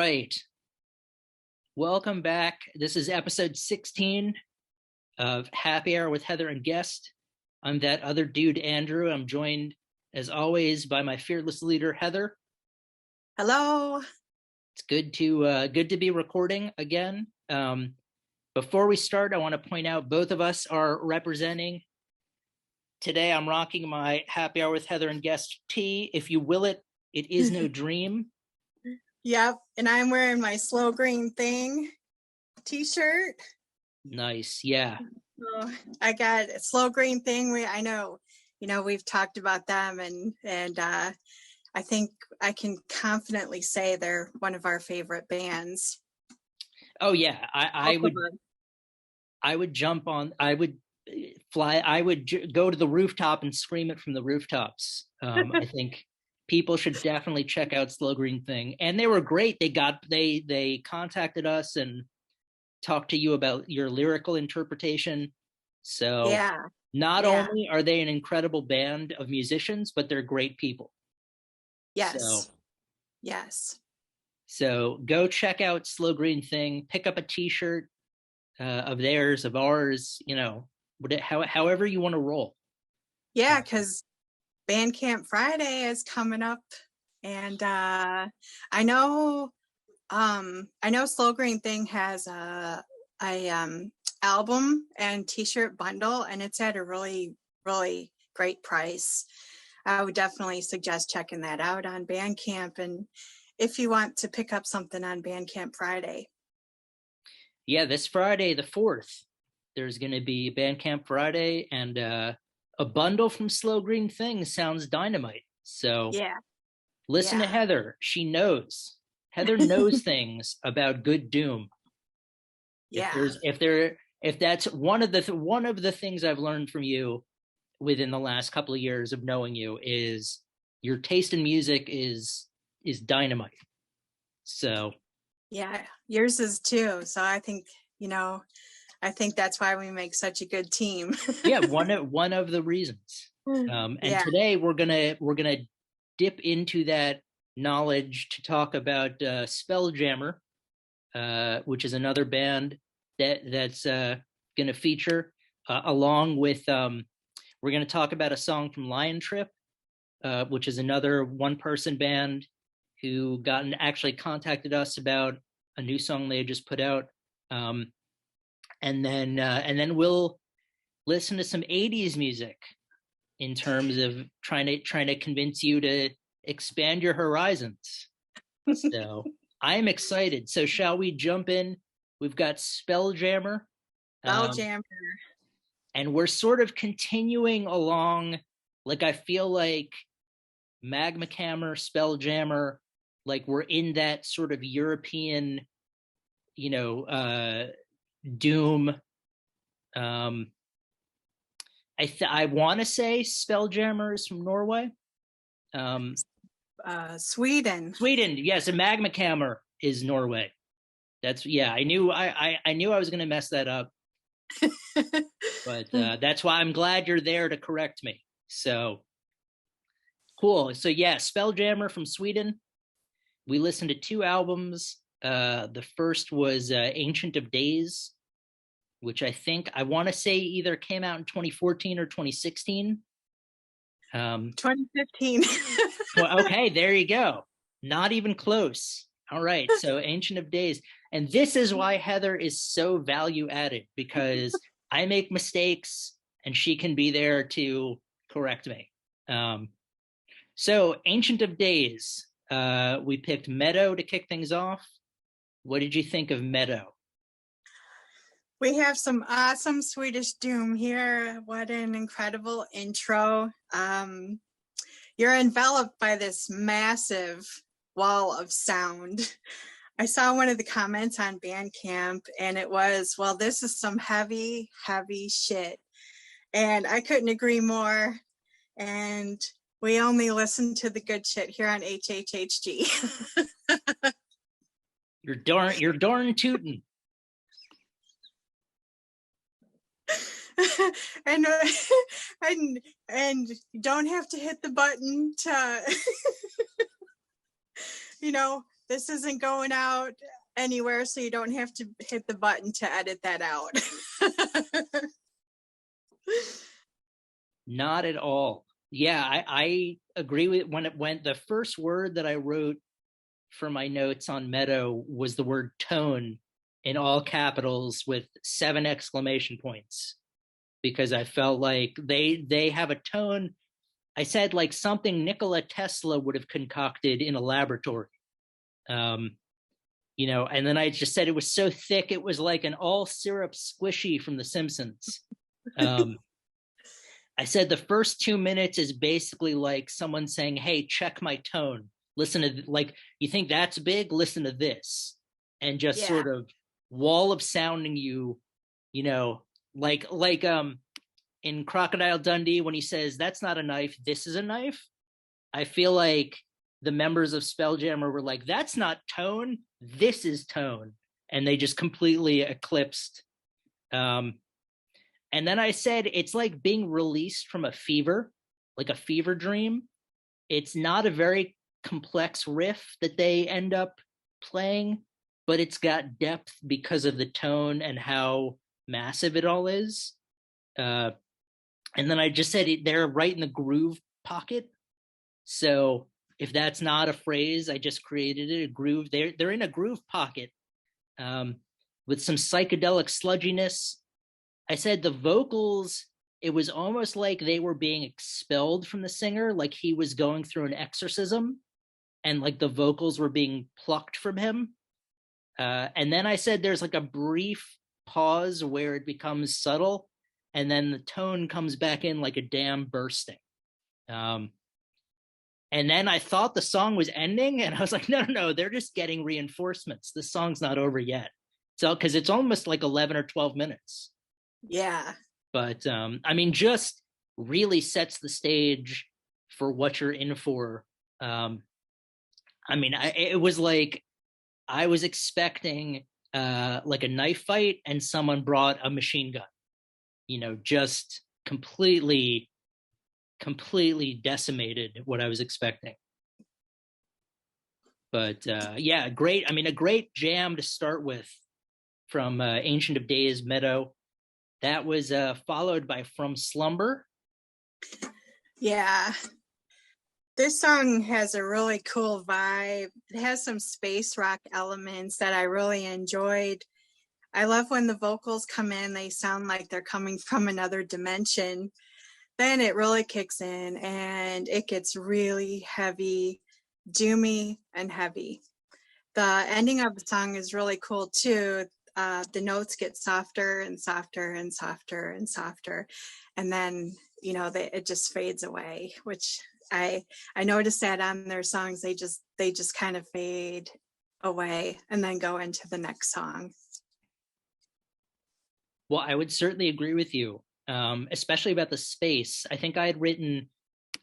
right. Welcome back. This is episode 16 of Happy Hour with Heather and Guest. I'm that other dude, Andrew. I'm joined, as always, by my fearless leader, Heather. Hello. It's good to be recording again. Before we start, I want to point out both of us are representing. Today, I'm rocking my Happy Hour with Heather and Guest tee. If you will it is no dream. Yep, and I'm wearing my Slow Green Thing t-shirt. Nice, yeah. So I got a Slow Green Thing. I know, we've talked about them, and I think I can confidently say they're one of our favorite bands. Oh yeah, I would jump on. I would fly. I would go to the rooftop and scream it from the rooftops. I think people should definitely check out Slow Green Thing, and they were great. They contacted us and talked to you about your lyrical interpretation. So yeah, not only are they an incredible band of musicians, but they're great people. Yes. Yes. So go check out Slow Green Thing. Pick up a T-shirt of theirs, of ours. However you want to roll. Yeah, because Bandcamp Friday is coming up, and I know Slow Green Thing has a album and t-shirt bundle, and it's at a really, really great price. I would definitely suggest checking that out on Bandcamp, and if you want to pick up something on Bandcamp Friday. Yeah, this Friday, the 4th, there's going to be Bandcamp Friday, and a bundle from Slow Green Thing sounds dynamite. So listen to Heather. She knows. Heather knows things about good doom. Yeah. If that's one of the things I've learned from you within the last couple of years of knowing you is your taste in music is dynamite. So yeah, yours is too. So I think that's why we make such a good team. Yeah, one of the reasons. Today we're gonna dip into that knowledge to talk about Spelljammer, which is another band that's gonna feature along with. We're gonna talk about a song from Lion Trip, which is another one-person band who actually contacted us about a new song they just put out. And then we'll listen to some 80s music in terms of trying to convince you to expand your horizons. So I'm excited. So shall we jump in? We've got Spelljammer. And we're sort of continuing along. Like, I feel like Magma Hammer, Spelljammer, like we're in that sort of European, doom. I want to say Spelljammer is from Norway. Sweden. Yes, and Magma Hammer is Norway. I knew I was going to mess that up. But that's why I'm glad you're there to correct me. So cool. So yeah, Spelljammer from Sweden. We listened to 2 albums. The first was Ancient of Days, which I want to say either came out in 2014 or 2016. 2015. Okay, there you go. Not even close. All right, so Ancient of Days. And this is why Heather is so value added, because I make mistakes and she can be there to correct me. So Ancient of Days, we picked Meadow to kick things off. What did you think of Meadow? We have some awesome Swedish doom here. What an incredible intro. You're enveloped by this massive wall of sound. I saw one of the comments on Bandcamp, and it was, well, this is some heavy, heavy shit. And I couldn't agree more. And we only listen to the good shit here on HHHG. You're darn tootin'. and you don't have to hit the button to This isn't going out anywhere, so you don't have to hit the button to edit that out. Not at all. Yeah, I agree with when it went. The first word that I wrote for my notes on Meadow was the word tone in all capitals with 7 exclamation points, because I felt like they have a tone. I said like something Nikola Tesla would have concocted in a laboratory. And then I just said it was so thick it was like an all syrup squishy from The Simpsons. I said the first 2 minutes is basically like someone saying, "Hey, check my tone. Listen to like you think that's big? Listen to this," and just sort of wall of sounding you, like in Crocodile Dundee when he says, "That's not a knife. This is a knife." I feel like the members of Spelljammer were like, "That's not tone. This is tone," and they just completely eclipsed. And then I said, it's like being released from a fever, like a fever dream. It's not a very complex riff that they end up playing, but it's got depth because of the tone and how massive it all is. And then I just said they're right in the groove pocket. So if that's not a phrase, I just created it, a groove. They're in a groove pocket with some psychedelic sludginess. I said the vocals, it was almost like they were being expelled from the singer, like he was going through an exorcism and like the vocals were being plucked from him. And then I said there's like a brief pause where it becomes subtle and then the tone comes back in like a dam bursting. And then I thought the song was ending and I was like, no, they're just getting reinforcements. This song's not over yet. So, because it's almost like 11 or 12 minutes. Yeah. But just really sets the stage for what you're in for. It was like I was expecting like a knife fight and someone brought a machine gun, just completely decimated what I was expecting. But great. A great jam to start with from Ancient of Days, Meadow. That was followed by From Slumber. Yeah. This song has a really cool vibe. It has some space rock elements that I really enjoyed. I love when the vocals come in, they sound like they're coming from another dimension. Then it really kicks in and it gets really heavy, doomy and heavy. The ending of the song is really cool too. The notes get softer and softer and softer and softer. And then, it just fades away, which I noticed that on their songs, they just kind of fade away and then go into the next song. Well, I would certainly agree with you, especially about the space. I think I had written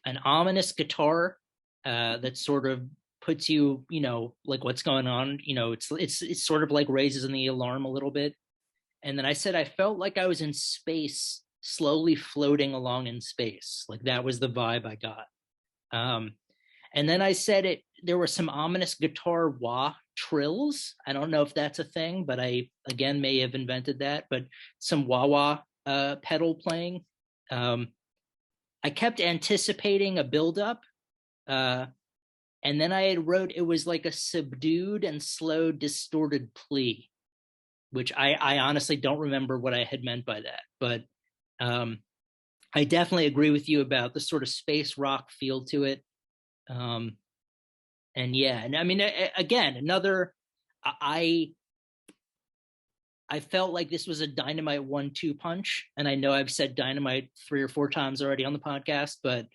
an ominous guitar that sort of puts you, like what's going on. It's sort of like raises the alarm a little bit. And then I said I felt like I was in space, slowly floating along in space. Like that was the vibe I got. And then I said there were some ominous guitar wah trills. I don't know if that's a thing, but I again may have invented that. But some wah wah pedal playing. I kept anticipating a buildup. And then I had wrote it was like a subdued and slow, distorted plea, which I honestly don't remember what I had meant by that. But I definitely agree with you about the sort of space rock feel to it. Again, another, I felt like this was a dynamite 1-2 punch. And I know I've said dynamite 3 or 4 times already on the podcast, but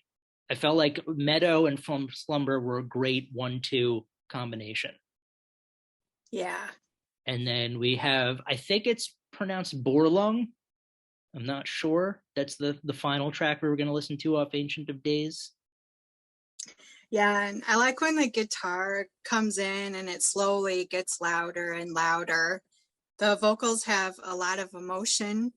I felt like Meadow and From Slumber were a great 1-2 combination. Yeah. And then we have, I think it's pronounced Borlung. I'm not sure. That's the final track we were going to listen to off Ancient of Days. Yeah, and I like when the guitar comes in and it slowly gets louder and louder. The vocals have a lot of emotion.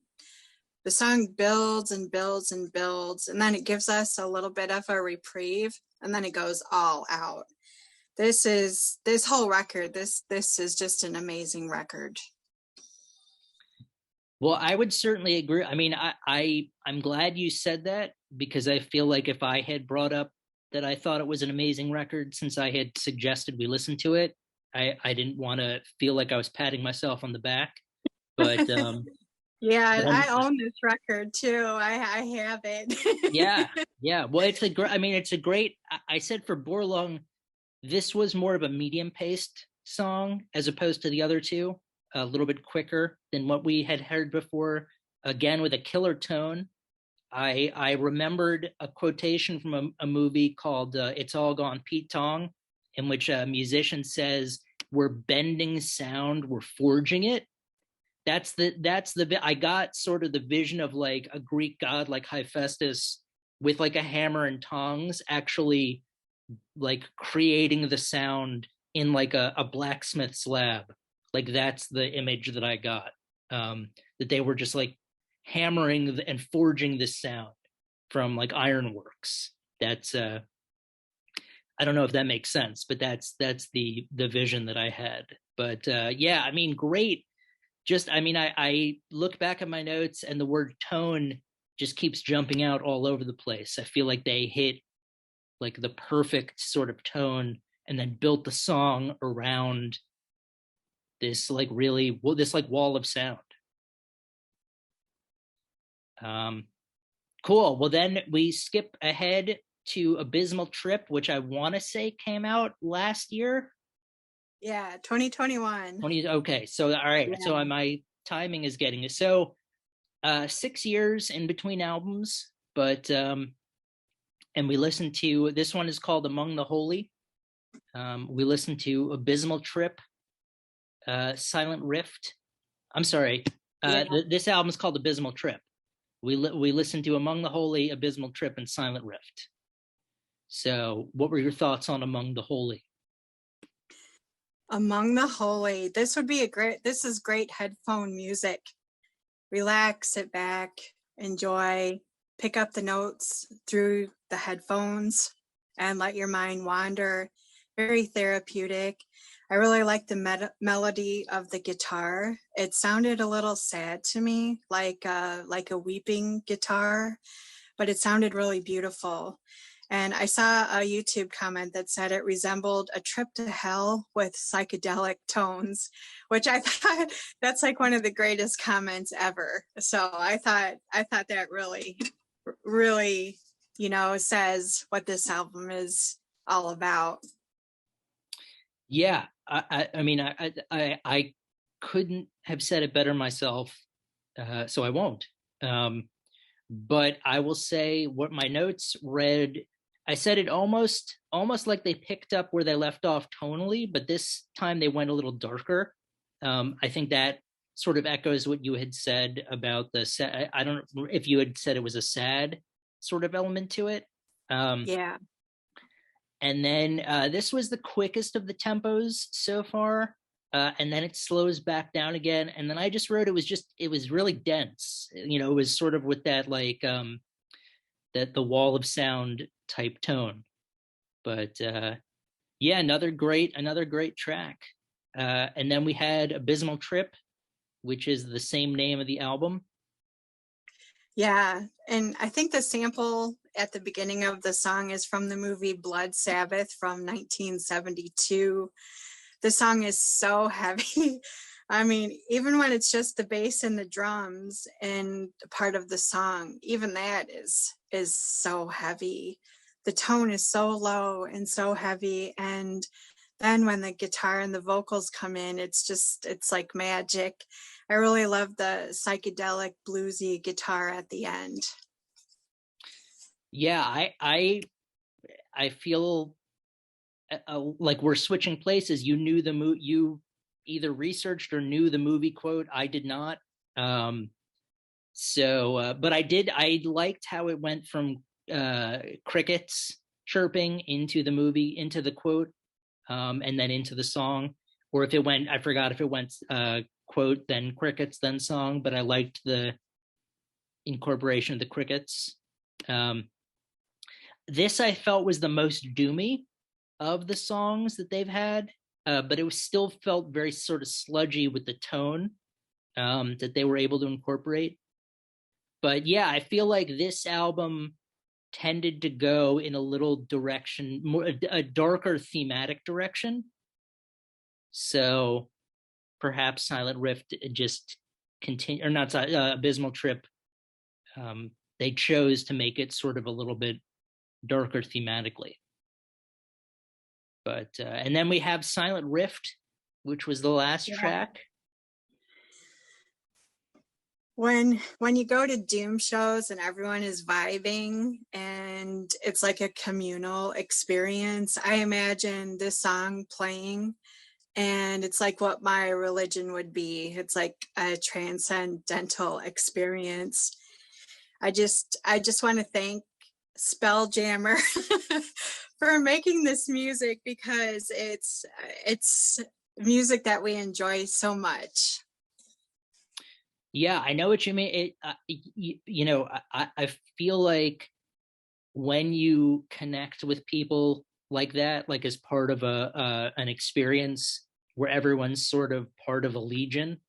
The song builds and builds and builds, and then it gives us a little bit of a reprieve, and then it goes all out. this whole record, this is just an amazing record. Well, I would certainly agree. I mean, I'm glad you said that, because I feel like if I had brought up that I thought it was an amazing record, since I had suggested we listen to it, I didn't want to feel like I was patting myself on the back. But yeah, I own this record too. I have it. yeah. Well, it's a great. I mean, it's a great. I said for Borlung, this was more of a medium-paced song as opposed to the other two, a little bit quicker than what we had heard before. Again, with a killer tone. I remembered a quotation from a movie called "It's All Gone Pete Tong," in which a musician says, "We're bending sound, we're forging it." That's the I got sort of the vision of like a Greek god like Hephaestus with like a hammer and tongs, actually like creating the sound in like a blacksmith's lab. Like that's the image that I got. That they were just like hammering and forging this sound from like ironworks. That's I don't know if that makes sense, but that's the vision that I had. But yeah, I mean, great. Just I mean, I look back at my notes and the word tone just keeps jumping out all over the place. I feel like they hit like the perfect sort of tone and then built the song around this like really this like wall of sound. Cool. Well, then we skip ahead to Abysmal Trip, which I want to say came out last year. Yeah, 2021. Okay, so all right. Yeah. So my timing is getting it. So 6 years in between albums, but and we listened to, this one is called Among the Holy. We listened to Abysmal Trip, Silent Rift. I'm sorry. This album is called Abysmal Trip. We listened to Among the Holy, Abysmal Trip, and Silent Rift. So what were your thoughts on Among the Holy? Among the Holy. This is great headphone music. Relax, sit back, enjoy, pick up the notes through the headphones and let your mind wander. Very therapeutic. I really like the melody of the guitar. It sounded a little sad to me, like a weeping guitar, but it sounded really beautiful. And I saw a YouTube comment that said it resembled a trip to hell with psychedelic tones, which I thought that's like one of the greatest comments ever. So I thought that really, really, says what this album is all about. Yeah, I mean, I couldn't have said it better myself, so I won't. But I will say what my notes read. I said it almost like they picked up where they left off tonally, but this time they went a little darker. I think that sort of echoes what you had said about the. I don't know if you had said it was a sad sort of element to it. Yeah. And then this was the quickest of the tempos so far. And then it slows back down again. And then I just wrote it was really dense. It was sort of with that like that the wall of sound type tone. But yeah, another great track. And then we had Abysmal Trip, which is the same name of the album. Yeah, and I think the sample at the beginning of the song is from the movie Blood Sabbath from 1972. The song is so heavy. I mean, even when it's just the bass and the drums and part of the song, even that is so heavy. The tone is so low and so heavy, and then when the guitar and the vocals come in, it's like magic. I really love the psychedelic bluesy guitar at the end. Yeah, I feel like we're switching places. You knew the movie, you either researched or knew the movie quote. I did not. But I liked how it went from crickets chirping into the movie, into the quote, and then into the song. Or if it went, I forgot if it went quote, then crickets, then song, but I liked the incorporation of the crickets. This I felt was the most doomy of the songs that they've had, but it was still felt very sort of sludgy with the tone that they were able to incorporate. But yeah, I feel like this album tended to go in a little direction, more a darker thematic direction. So perhaps Silent Rift just continue, or not Abysmal Trip. They chose to make it sort of a little bit darker thematically. But and then we have Silent Rift, which was the last track. When you go to Doom shows and everyone is vibing and it's like a communal experience, I imagine this song playing and it's like what my religion would be. It's like a transcendental experience. I just want to thank Spelljammer for making this music, because it's music that we enjoy so much. Yeah, I know what you mean. I feel like when you connect with people like that, like as part of an experience where everyone's sort of part of a legion,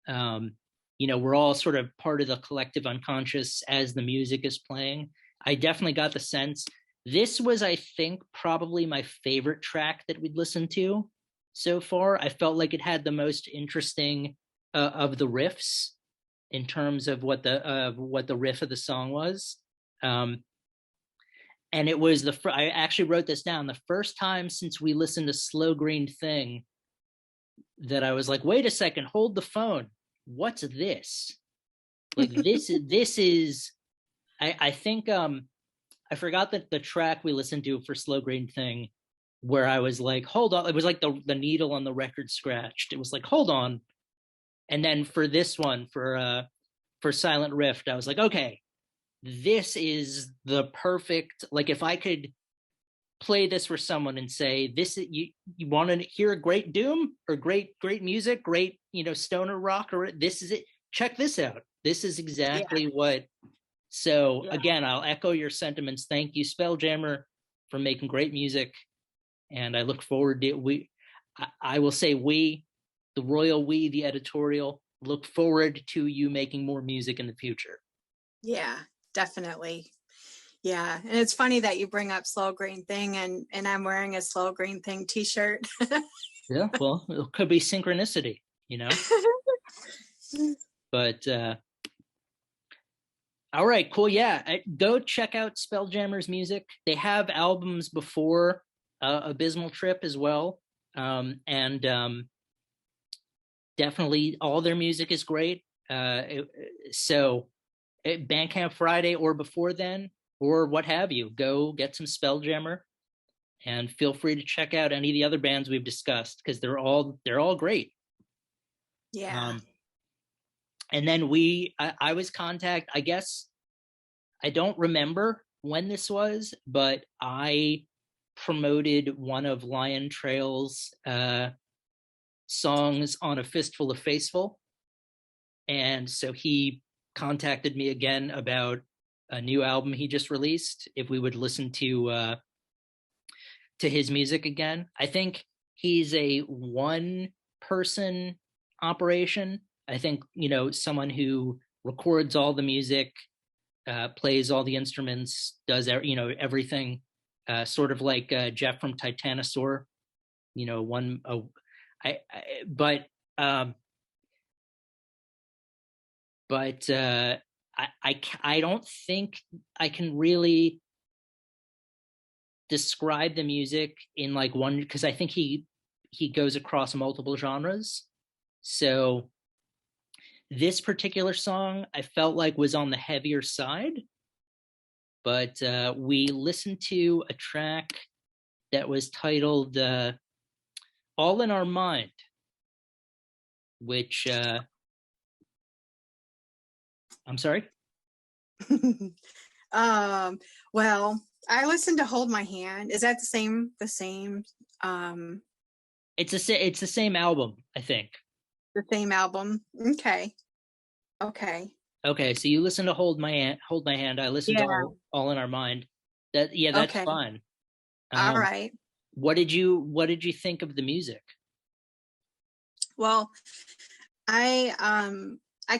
we're all sort of part of the collective unconscious as the music is playing. I definitely got the sense. This was, I think, probably my favorite track that we'd listened to so far. I felt like it had the most interesting of the riffs in terms of what the riff of the song was. And it was I actually wrote this down, the first time since we listened to Slow Green Thing that I was like, wait a second, hold the phone. What's this? Like this is I think I forgot that the track we listened to for Slow Green Thing, where I was like, hold on, it was like the needle on the record scratched. It was like, hold on. And then for this one, for Silent Rift, I was like, okay, this is the perfect, like if I could play this for someone and say, this you want to hear a great Doom or great music, great, stoner rock, or this is it, check this out. This is exactly what. So again, I'll echo your sentiments. Thank you, Spelljammer, for making great music. And I look forward to I will say the royal we, the editorial, look forward to you making more music in the future. Yeah, definitely. Yeah, and it's funny that you bring up Slow Green Thing, and I'm wearing a Slow Green Thing t-shirt. Yeah, well, it could be synchronicity, But all right, cool. Yeah, go check out Spelljammer's music. They have albums before Abysmal Trip as well, and definitely all their music is great. So Bandcamp Friday or before then, or what have you, go get some Spelljammer, and feel free to check out any of the other bands we've discussed, because they're all great. Yeah. And then I was contacted, I guess, I don't remember when this was, but I promoted one of Lion Trail's songs on A Fistful of Faceful. And so he contacted me again about a new album he just released, if we would listen to his music again. I think he's a one-person operation. I think, someone who records all the music, plays all the instruments, does everything, sort of like Jeff from Titanosaur. I don't think I can really describe the music in like one, because I think he goes across multiple genres. So this particular song I felt like was on the heavier side, but we listened to a track that was titled All in Our Mind, which I'm sorry? Well, I listened to Hold My Hand. Is that the same? It's the same album, I think. The same album. Okay. So you listen to Hold My Hand. I listened to All in Our Mind. That's okay. Fine. All right. What did you think of the music? Well, I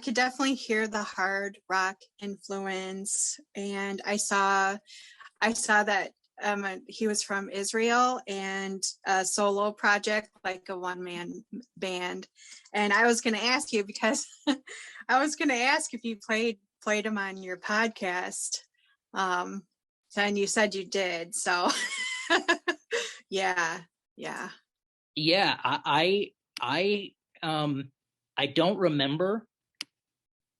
could definitely hear the hard rock influence, and I saw that he was from Israel and a solo project, like a one-man band. And I was going to ask you because I was going to ask if you played him on your podcast. And you said you did. So yeah. Yeah, I don't remember,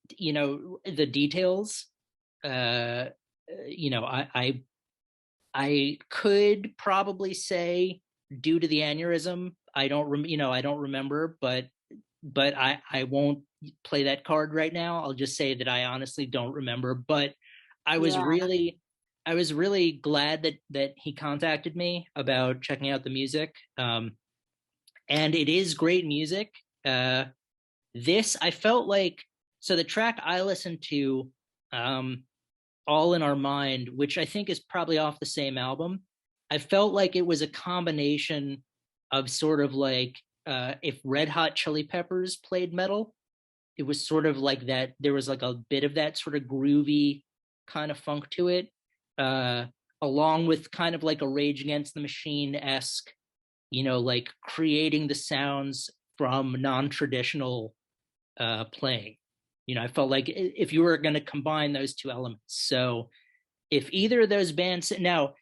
the details. Uh, I could probably say due to the aneurysm, I don't remember, but I won't play that card right now. I'll just say that I honestly don't remember. But I was Yeah. really I was really glad that he contacted me about checking out the music. And it is great music. This I felt like, so the track I listened to, um, All in Our Mind, which I think is probably off the same album. I felt like it was a combination of sort of like, if Red Hot Chili Peppers played metal, it was sort of like that. There was like a bit of that sort of groovy kind of funk to it, uh, along with kind of like a Rage Against the Machine esque, like creating the sounds from non-traditional playing. I felt like if you were going to combine those two elements. So if either of those bands, now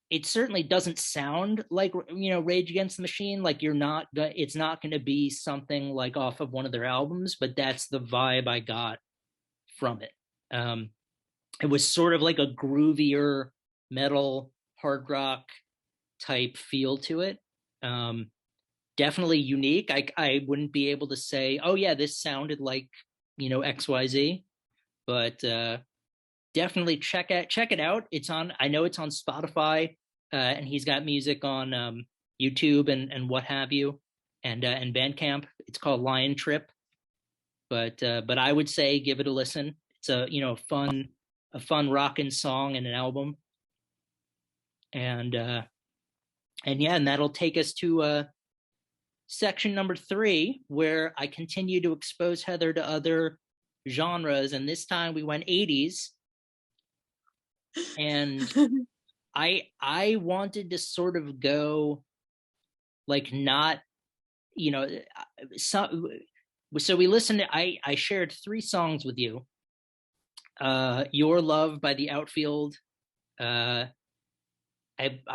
it certainly doesn't sound like, Rage Against the Machine. Like it's not going to be something like off of one of their albums, but that's the vibe I got from it. It was sort of like a groovier metal hard rock type feel to it. Definitely unique. I wouldn't be able to say, oh yeah, this sounded like, XYZ, but definitely check it out. I know it's on Spotify, and he's got music on YouTube and what have you, and Bandcamp. It's called Lion Trip. But I would say give it a listen. It's a fun rockin' song and an album. And yeah, and that'll take us to section number 3, where I continue to expose Heather to other genres, and this time we went 80s. And I wanted to sort of go like, not, so we listened to, I shared 3 songs with you. Your Love by The Outfield. I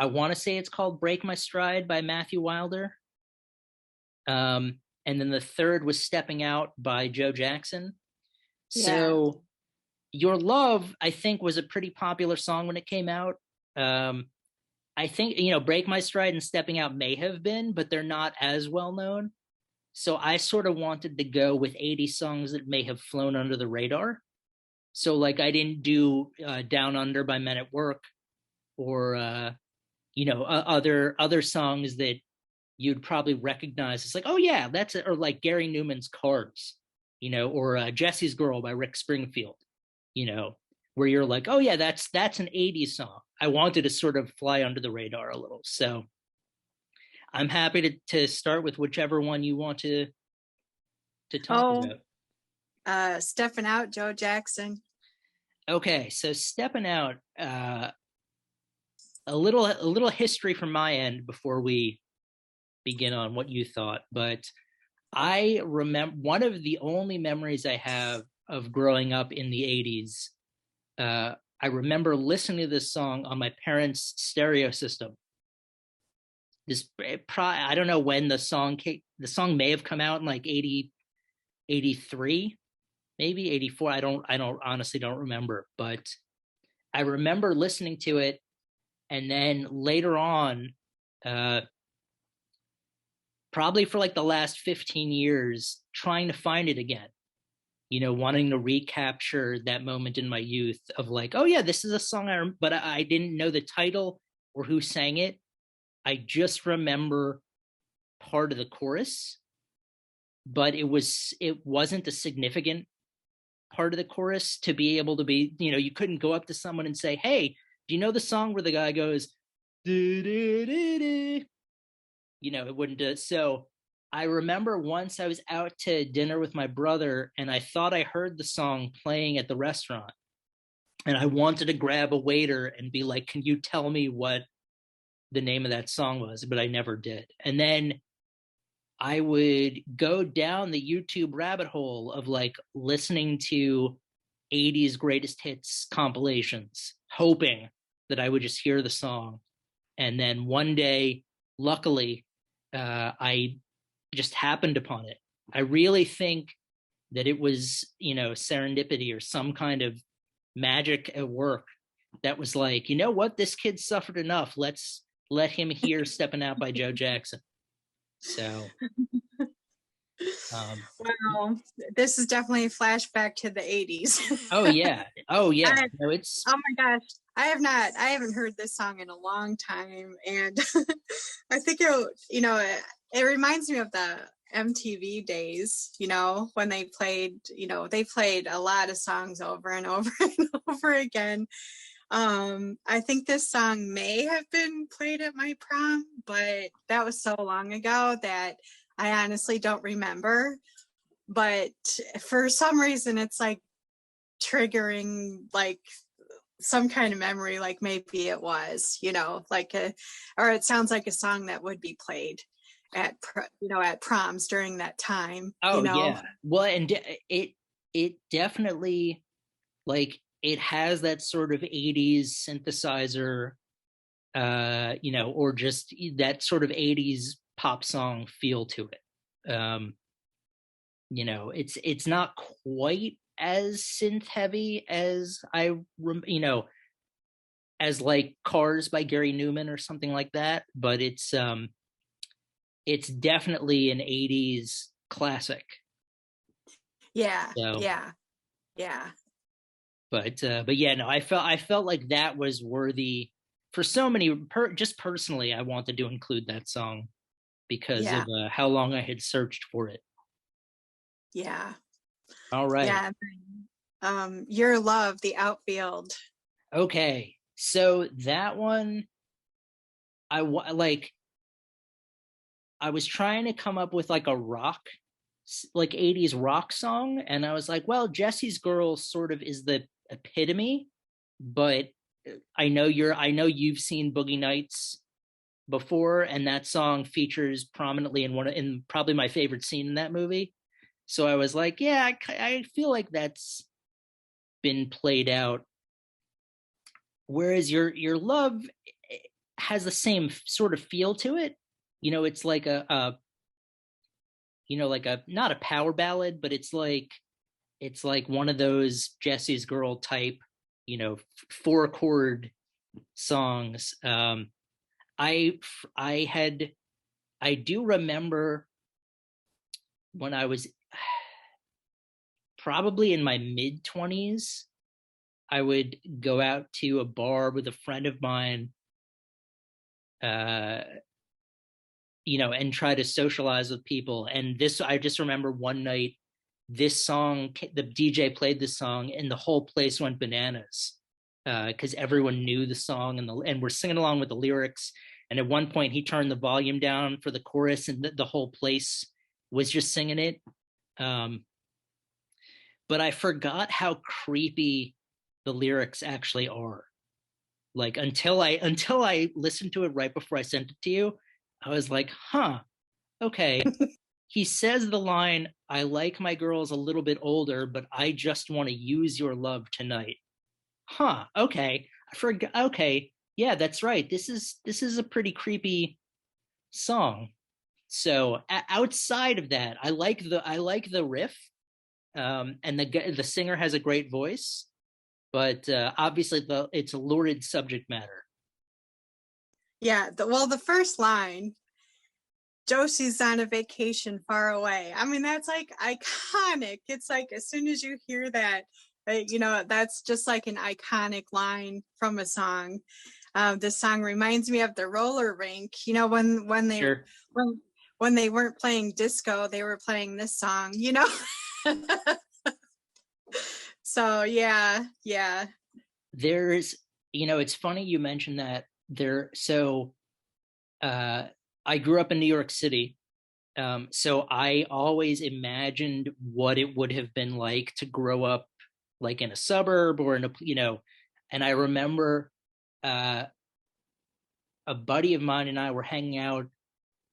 want to say it's called Break My Stride by Matthew Wilder. And then the third was Stepping Out by Joe Jackson. So Your Love, I think, was a pretty popular song when it came out. I think, Break My Stride and Stepping Out may have been, but they're not as well known. So I sort of wanted to go with 80 songs that may have flown under the radar. So like I didn't do Down Under by Men at Work, or other songs that you'd probably recognize. It's like, oh yeah, that's it. Or like Gary Newman's Cars, or Jesse's Girl by Rick Springfield, where you're like, oh yeah, that's an 80s song. I wanted to sort of fly under the radar a little. So I'm happy to start with whichever one you want to talk about. Stepping Out, Joe Jackson. Okay, so Stepping Out, a little history from my end before we begin on what you thought. But I remember, one of the only memories I have of growing up in the 80s, I remember listening to this song on my parents' stereo system. I don't know when the song may have come out in like 83, maybe 84. I don't honestly don't remember, but I remember listening to it. And then later on, probably for like the last 15 years, trying to find it again, wanting to recapture that moment in my youth of like, oh yeah, this is a song but I didn't know the title or who sang it. I just remember part of the chorus, but it wasn't a significant part of the chorus to be able to be, you couldn't go up to someone and say, hey, do you know the song where the guy goes, it wouldn't do it. So I remember once I was out to dinner with my brother and I thought I heard the song playing at the restaurant. And I wanted to grab a waiter and be like, can you tell me what the name of that song was? But I never did. And then I would go down the YouTube rabbit hole of like listening to 80s greatest hits compilations, hoping that I would just hear the song. And then one day, luckily, I just happened upon it. I really think that it was, serendipity or some kind of magic at work that was like, you know what, this kid suffered enough. Let's let him hear Stepping Out by Joe Jackson. So wow, this is definitely a flashback to the 80s. Oh yeah. Oh my gosh, I haven't heard this song in a long time, and I think it reminds me of the MTV days, when they played a lot of songs over and over and over again. I think this song may have been played at my prom, but that was so long ago that I honestly don't remember. But for some reason, it's like triggering like some kind of memory, like maybe it was, or it sounds like a song that would be played at proms during that time. Yeah. Well, and it definitely, like, it has that sort of 80s synthesizer, or just that sort of 80s pop song feel to it. It's not quite as synth heavy as as like Cars by Gary Newman or something like that, but it's definitely an 80s classic. Yeah. So, yeah. But yeah, no, I felt like that was worthy for so many. Just personally, I wanted to include that song because of how long I had searched for it. Yeah. All right. Yeah. Your Love, The Outfield. Okay, so that one, I was trying to come up with like a rock, like 80s rock song, and I was like, well, Jesse's Girl sort of is the epitome, but I know you've seen Boogie Nights before, and that song features prominently in probably my favorite scene in that movie. So I was like, yeah, I feel like that's been played out. Whereas your Love has the same sort of feel to it. It's like a not a power ballad, but it's like one of those Jesse's Girl type, 4-chord songs. I do remember when I was probably in my mid-20s, I would go out to a bar with a friend of mine, and try to socialize with people. And I just remember one night, this song, the DJ played this song, and the whole place went bananas because everyone knew the song and we're singing along with the lyrics. And at one point, he turned the volume down for the chorus, and the whole place was just singing it. But I forgot how creepy the lyrics actually are. Like until I listened to it right before I sent it to you, I was like, huh, okay. He says the line, I like my girls a little bit older, but I just want to use your love tonight. Huh, okay. I forgot. Okay, yeah, that's right. This is a pretty creepy song. So outside of that, I like the riff, and the singer has a great voice, but obviously it's a lurid subject matter. Yeah, the first line, Josie's on a vacation far away. I mean, that's like iconic. It's like as soon as you hear that, that's just like an iconic line from a song. This song reminds me of the roller rink. When they Sure. when they weren't playing disco, they were playing this song. So yeah. There's, it's funny you mentioned that So I grew up in New York City. So I always imagined what it would have been like to grow up like in a suburb or in a, and I remember uh, a buddy of mine and I were hanging out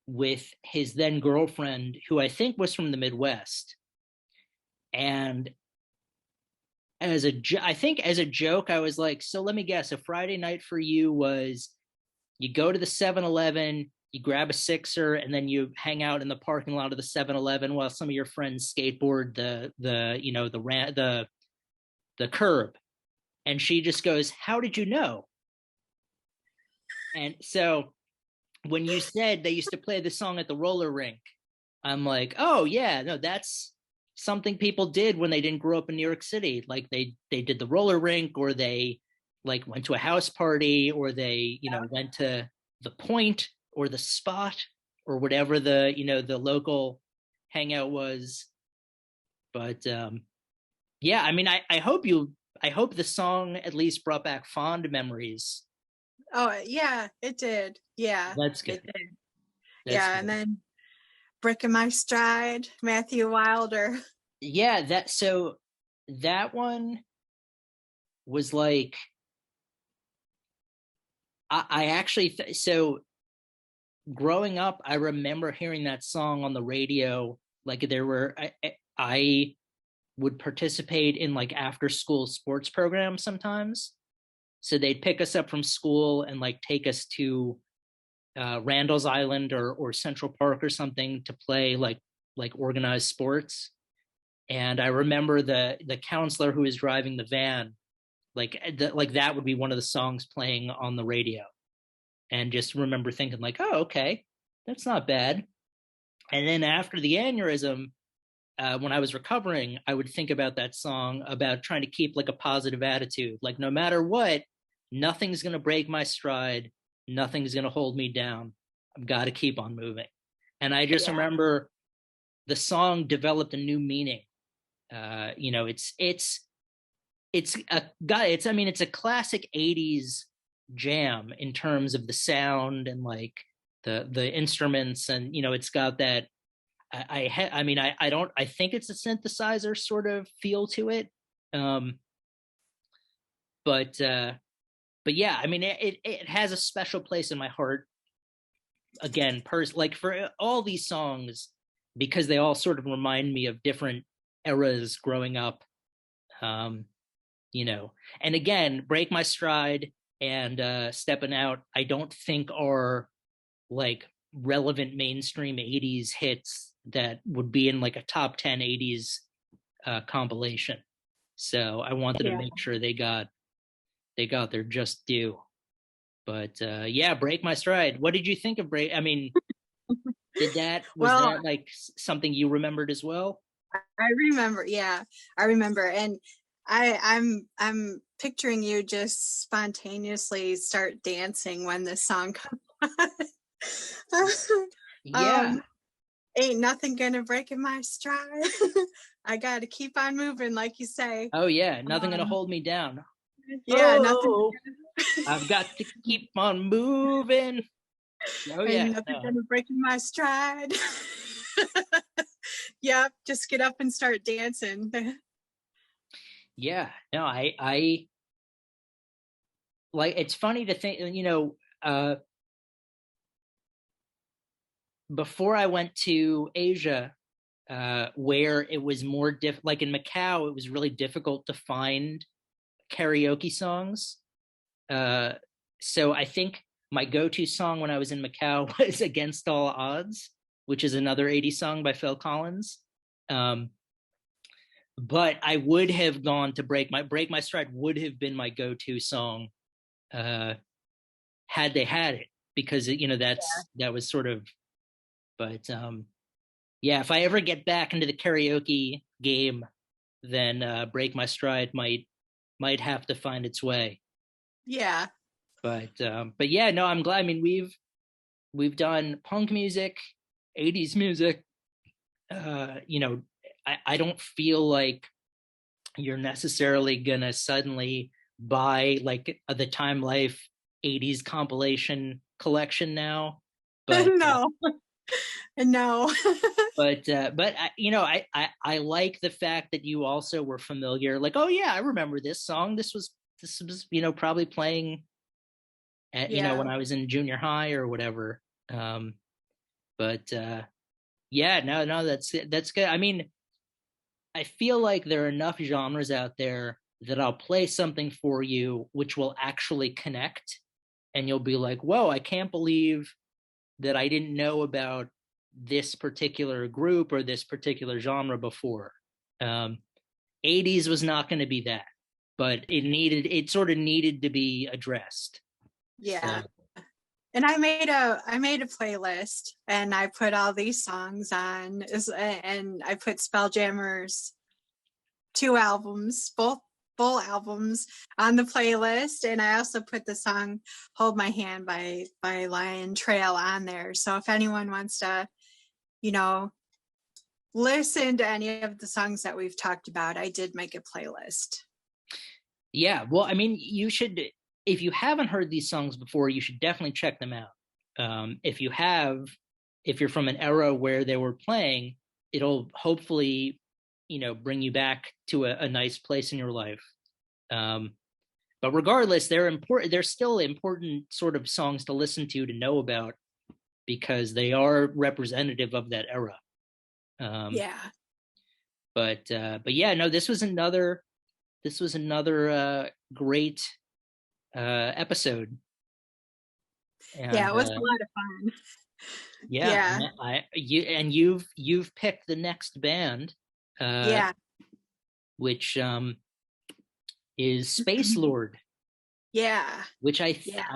with his then girlfriend, who I think was from the Midwest. And I think as a joke, I was like, so let me guess, a Friday night for you was you go to the 7-Eleven, you grab a sixer, and then you hang out in the parking lot of the 7-Eleven while some of your friends skateboard the curb. And she just goes, how did you know? And so when you said they used to play the song at the roller rink, I'm like, oh yeah, no, that's something people did when they didn't grow up in New York City. Like they did the roller rink, or they like went to a house party, or they, went to the Point or the Spot or whatever the local hangout was. But yeah, I mean, I hope the song at least brought back fond memories. Oh yeah, it did. Yeah, That's good. It did. That's good. And then Brick in My Stride, Matthew Wilder. Yeah, that one was like, I actually so growing up, I remember hearing that song on the radio. Like I would participate in like after school sports programs sometimes. So they'd pick us up from school and like take us to Randall's Island or Central Park or something to play like organized sports. And I remember the counselor who was driving the van, like that would be one of the songs playing on the radio, and just remember thinking like, oh, okay, that's not bad. And then after the aneurysm, when I was recovering, I would think about that song, about trying to keep like a positive attitude, like no matter what, nothing's going to break my stride, nothing's going to hold me down, I've got to keep on moving. And I just remember the song developed a new meaning. It's a classic 80s jam in terms of the sound and like the instruments, and it's got that I think it's a synthesizer sort of feel to it. But yeah, I mean, it has a special place in my heart. Again, like for all these songs, because they all sort of remind me of different eras growing up. And again, Break My Stride and Stepping Out, I don't think are like relevant mainstream 80s hits that would be in like a top 10 80s compilation. So I wanted to make sure they got their just due. But yeah, Break My Stride. What did you think of Break? I mean, was that like something you remembered as well? I remember. Yeah, I remember. And I'm picturing you just spontaneously start dancing when this song comes on. Yeah. Ain't nothing gonna break in my stride. I gotta keep on moving, like you say. Oh yeah, nothing gonna hold me down. Yeah, nothing. I've got to keep on moving. Oh yeah, ain't nothing gonna break in my stride. Yep, just get up and start dancing. Yeah, no, I like, it's funny to think, before I went to Asia, where it was more like in Macau, it was really difficult to find karaoke songs. So I think my go-to song when I was in Macau was Against All Odds, which is another 80s song by Phil Collins. But I would have gone to Break My Stride would have been my go-to song had they had it, because that was sort of. But yeah, if I ever get back into the karaoke game, then Break My Stride might have to find its way. Yeah. But yeah, no, I'm glad. I mean, we've done punk music, 80s music. I don't feel like you're necessarily gonna suddenly buy like the Time Life 80s compilation collection now, but No, no. but you know, I like the fact that you also were familiar, like, oh yeah, I remember this song. This was you know, probably playing at, you know, Yeah. when I was in junior high or whatever. But yeah, no, that's good. I mean, I feel like there are enough genres out there that I'll play something for you which will actually connect, and you'll be like, whoa, I can't believe that I didn't know about this particular group or this particular genre before. Um, 80s was not going to be that, but it sort of needed to be addressed. Yeah. So And I made a playlist and I put all these songs on and I put Spelljammer's two albums, both full albums on the playlist, and I also put the song Hold My Hand by Lion Trail on there. So if anyone wants to, you know, listen to any of the songs that we've talked about, I did make a playlist. yeah, well, I mean, you should, if you haven't heard these songs before, you should definitely check them out. If you have, if you're from an era where they were playing, it'll hopefully, you know, bring you back to a nice place in your life. Um, but regardless, they're important. They're still important sort of songs to listen to know about, because they are representative of that era. Yeah. But yeah, no, this was another great episode. Yeah, And it was a lot of fun. yeah, Yeah. you've picked the next band, Yeah. which is Space Lord, Yeah. which Yeah.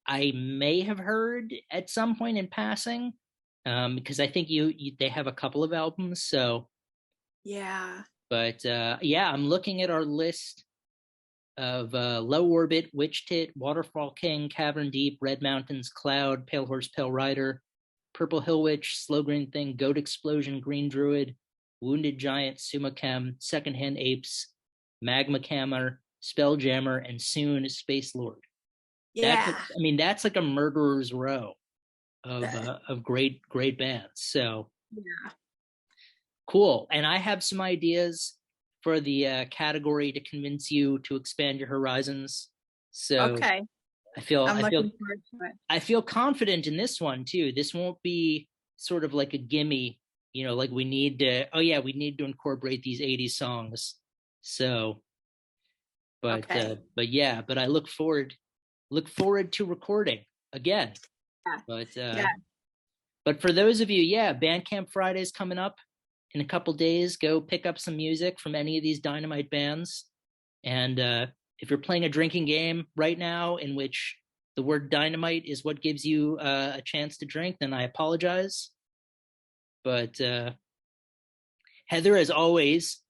I may have heard at some point in passing, because I think they have a couple of albums. So, Yeah. but yeah, I'm looking at our list of Low Orbit, Witch Tit, Waterfall King, Cavern Deep, Red Mountains, Cloud, Pale Horse, Pale Rider, Purple Hill Witch, Slow Green Thing, Goat Explosion, Green Druid, Wounded Giant, Sumakem, Secondhand Apes, Magma Cammer, Spelljammer, and soon Space Lord. That's, Yeah. I mean, that's like a murderer's row of great bands. So Yeah. cool. And I have some ideas for the category to convince you to expand your horizons. So Okay. I feel I'm I feel looking forward to it. I feel confident in this one too. This won't be sort of like a gimme, you know, like we need to, oh yeah, we need to incorporate these 80s songs. So, Okay. but yeah, but I look forward to recording again. Yeah. But Yeah. but for those of you, yeah, Bandcamp Friday's coming up in a couple days. Go pick up some music from any of these dynamite bands. And if you're playing a drinking game right now in which the word dynamite is what gives you a chance to drink, then I apologize. But Heather, as always,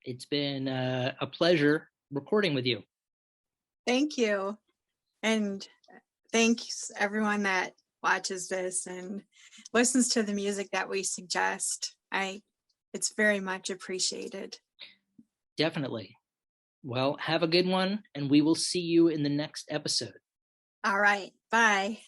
it's been a pleasure recording with you. Thank you. And thanks everyone that watches this and listens to the music that we suggest. It's very much appreciated. Definitely. Well, have a good one, and we will see you in the next episode. All right. Bye.